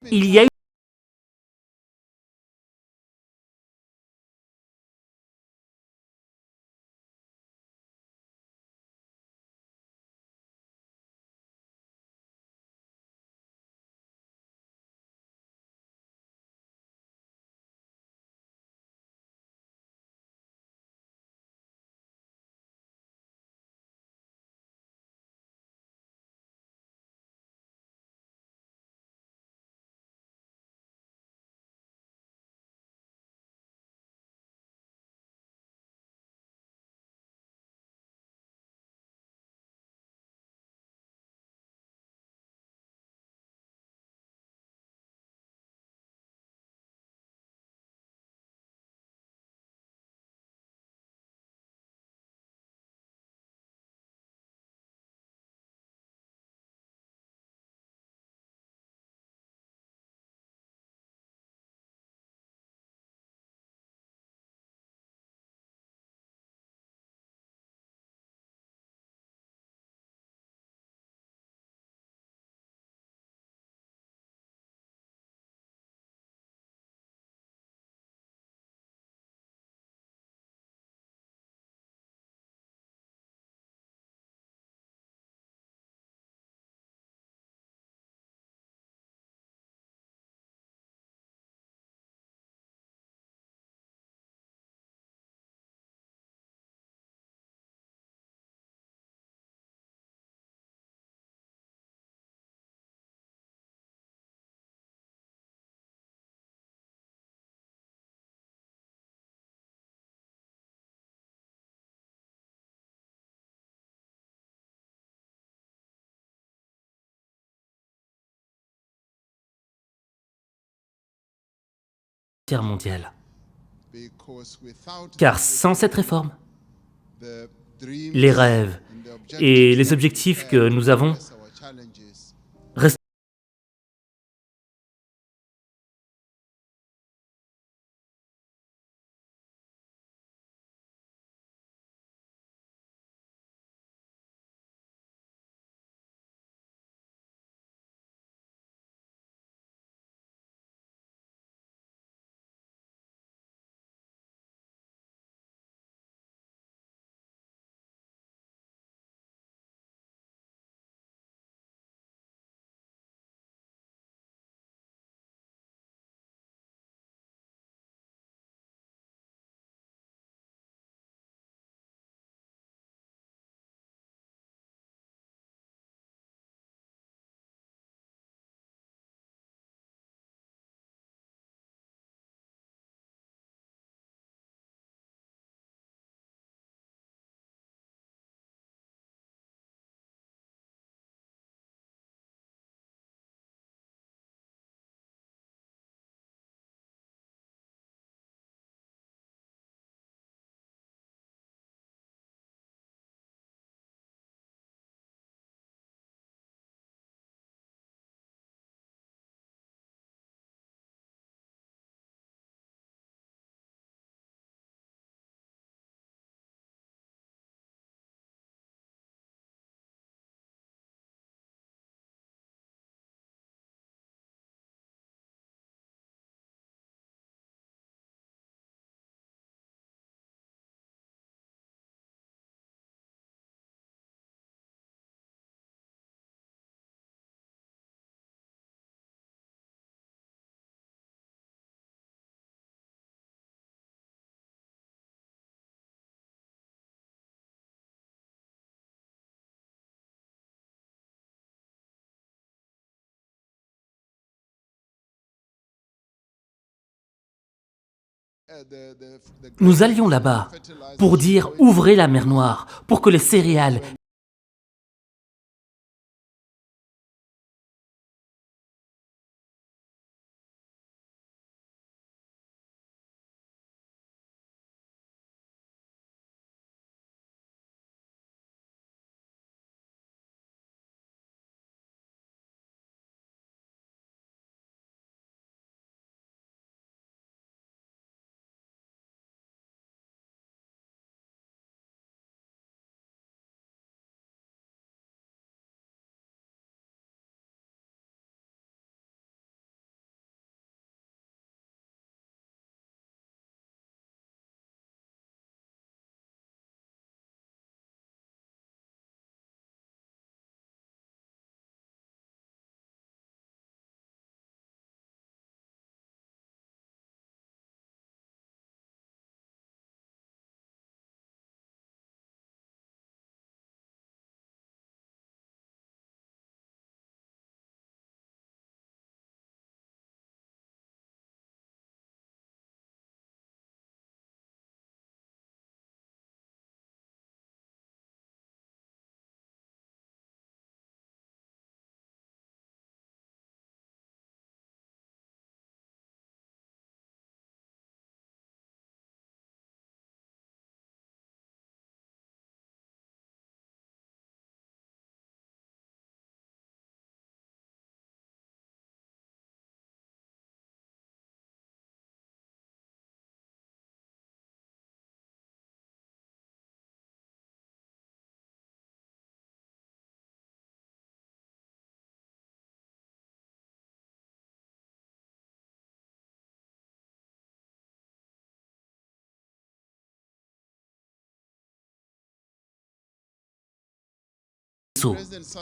Il y a eu guerre mondiale. Car sans cette réforme, les rêves et les objectifs que nous avons resteraient Nous allions là-bas pour dire ouvrez la mer Noire, pour que les céréales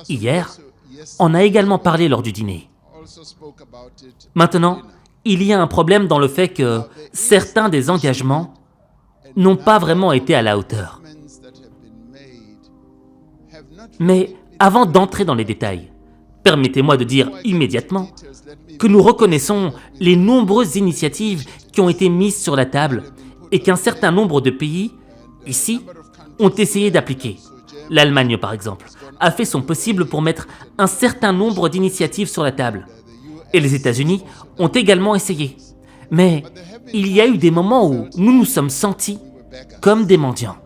hier, en a également parlé lors du dîner. Maintenant, il y a un problème dans le fait que certains des engagements n'ont pas vraiment été à la hauteur. Mais avant d'entrer dans les détails, permettez-moi de dire immédiatement que nous reconnaissons les nombreuses initiatives qui ont été mises sur la table et qu'un certain nombre de pays, ici, ont essayé d'appliquer. L'Allemagne, par exemple, a fait son possible pour mettre un certain nombre d'initiatives sur la table. Et les États-Unis ont également essayé. Mais il y a eu des moments où nous nous sommes sentis comme des mendiants.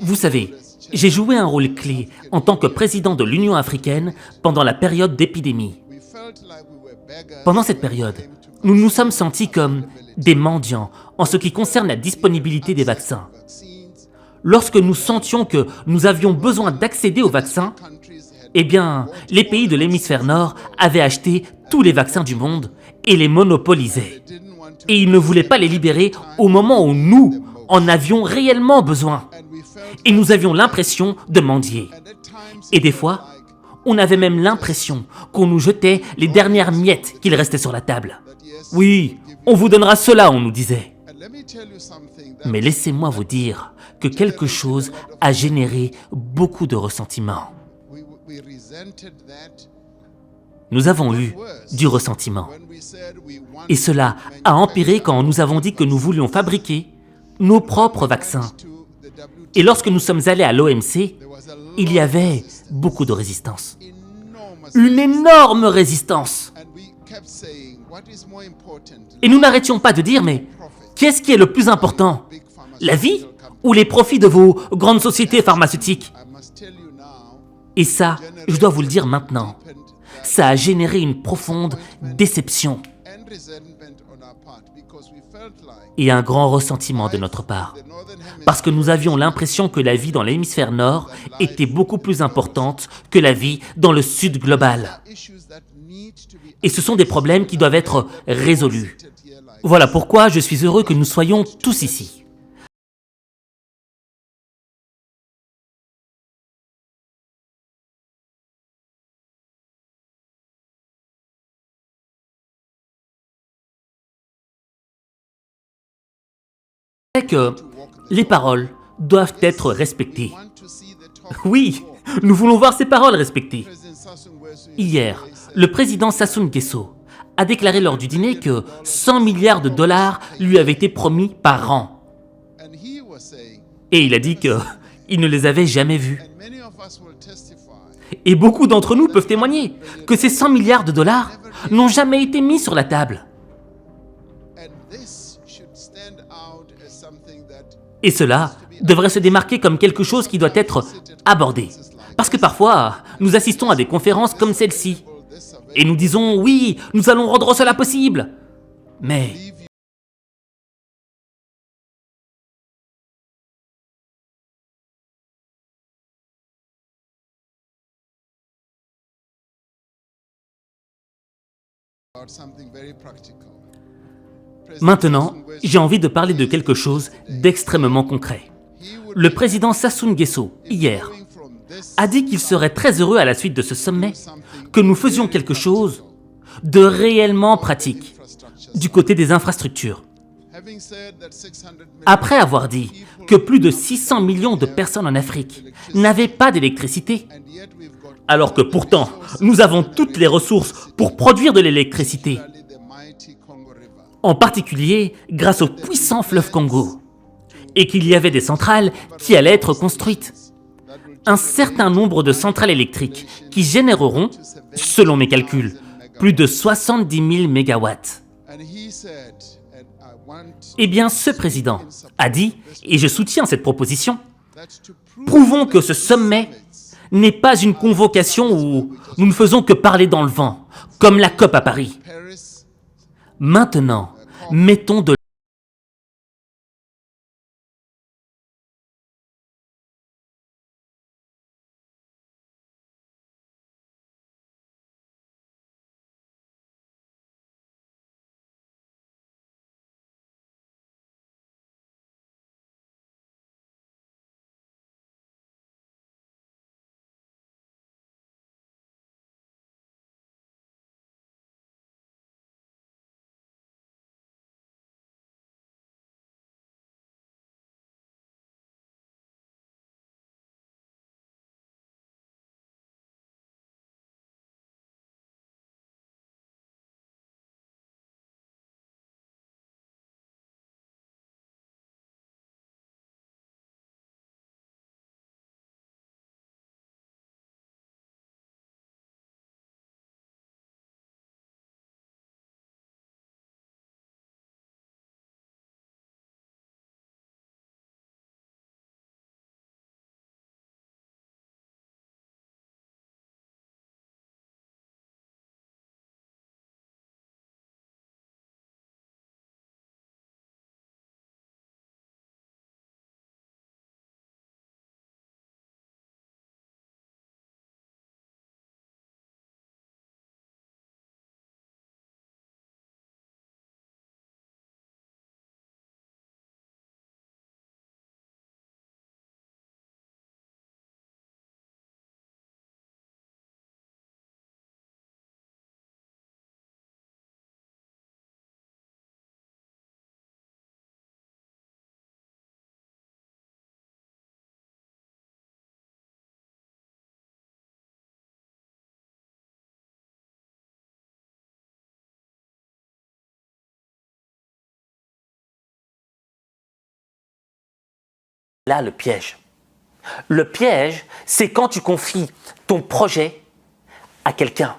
Vous savez, j'ai joué un rôle clé en tant que président de l'Union africaine pendant la période d'épidémie. Pendant cette période, nous nous sommes sentis comme des mendiants en ce qui concerne la disponibilité des vaccins. Lorsque nous sentions que nous avions besoin d'accéder aux vaccins, eh bien, les pays de l'hémisphère nord avaient acheté tous les vaccins du monde et les monopolisaient. Et ils ne voulaient pas les libérer au moment où nous en avions réellement besoin. Et nous avions l'impression de mendier. Et des fois, on avait même l'impression qu'on nous jetait les dernières miettes qu'il restait sur la table. Oui, on vous donnera cela, on nous disait. Mais laissez-moi vous dire que quelque chose a généré beaucoup de ressentiment. Nous avons eu du ressentiment. Et cela a empiré quand nous avons dit que nous voulions fabriquer nos propres vaccins. Et lorsque nous sommes allés à l'OMC, il y avait beaucoup de résistance. Une énorme résistance. Et nous n'arrêtions pas de dire, mais qu'est-ce qui est le plus important? La vie ou les profits de vos grandes sociétés pharmaceutiques? Et ça, je dois vous le dire maintenant, ça a généré une profonde déception et un grand ressentiment de notre part. Parce que nous avions l'impression que la vie dans l'hémisphère nord était beaucoup plus importante que la vie dans le sud global. Et ce sont des problèmes qui doivent être résolus. Voilà pourquoi je suis heureux que nous soyons tous ici. C'est que les paroles doivent être respectées. Oui, nous voulons voir ces paroles respectées. Hier, le président Sassou Nguesso a déclaré lors du dîner que 100 milliards de dollars lui avaient été promis par an. Et il a dit qu'il ne les avait jamais vus. Et beaucoup d'entre nous peuvent témoigner que ces 100 milliards de dollars n'ont jamais été mis sur la table. Et cela devrait se démarquer comme quelque chose qui doit être abordé. Parce que parfois, nous assistons à des conférences comme celle-ci. Et nous disons, oui, nous allons rendre cela possible. Mais maintenant, j'ai envie de parler de quelque chose d'extrêmement concret. Le président Sassou Nguesso, hier, a dit qu'il serait très heureux à la suite de ce sommet que nous faisions quelque chose de réellement pratique du côté des infrastructures. Après avoir dit que plus de 600 millions de personnes en Afrique n'avaient pas d'électricité, alors que pourtant nous avons toutes les ressources pour produire de l'électricité, en particulier grâce au puissant fleuve Congo, et qu'il y avait des centrales qui allaient être construites. Un certain nombre de centrales électriques qui généreront, selon mes calculs, plus de 70 000 mégawatts. Eh bien, ce président a dit, et je soutiens cette proposition, prouvons que ce sommet n'est pas une convocation où nous ne faisons que parler dans le vent, comme la COP à Paris. Maintenant, mettons de Là, le piège. Le piège, c'est quand tu confies ton projet à quelqu'un.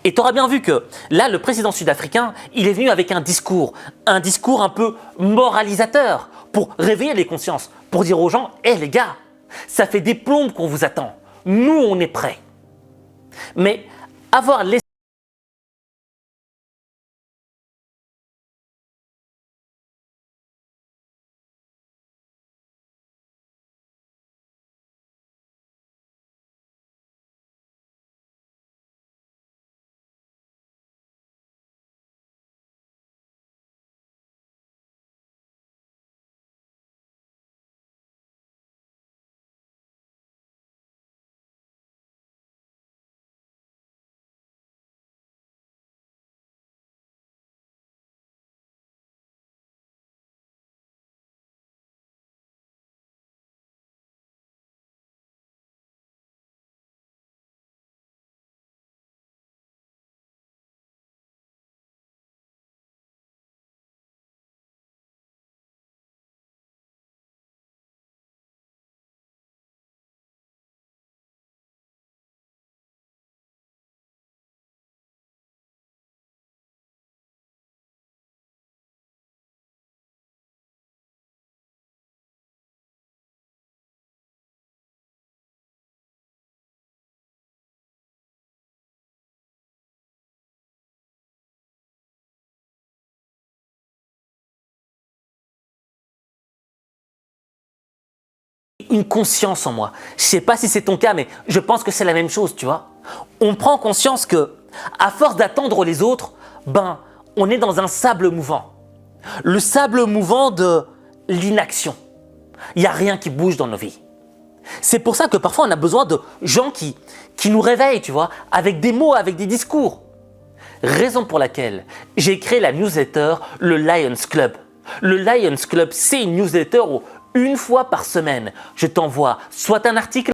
Et tu auras bien vu que là, le président sud-africain, il est venu avec un discours un peu moralisateur pour réveiller les consciences, pour dire aux gens, hé les gars, ça fait des plombes qu'on vous attend, nous on est prêts. Mais avoir laissé une conscience en moi. Je sais pas si c'est ton cas, mais je pense que c'est la même chose, tu vois. On prend conscience que, à force d'attendre les autres, on est dans un sable mouvant. Le sable mouvant de l'inaction. Il n'y a rien qui bouge dans nos vies. C'est pour ça que parfois on a besoin de gens qui nous réveillent, tu vois, avec des mots, avec des discours. Raison pour laquelle j'ai créé la newsletter, le Lions Club. Le Lions Club, c'est une newsletter où une fois par semaine, je t'envoie soit un article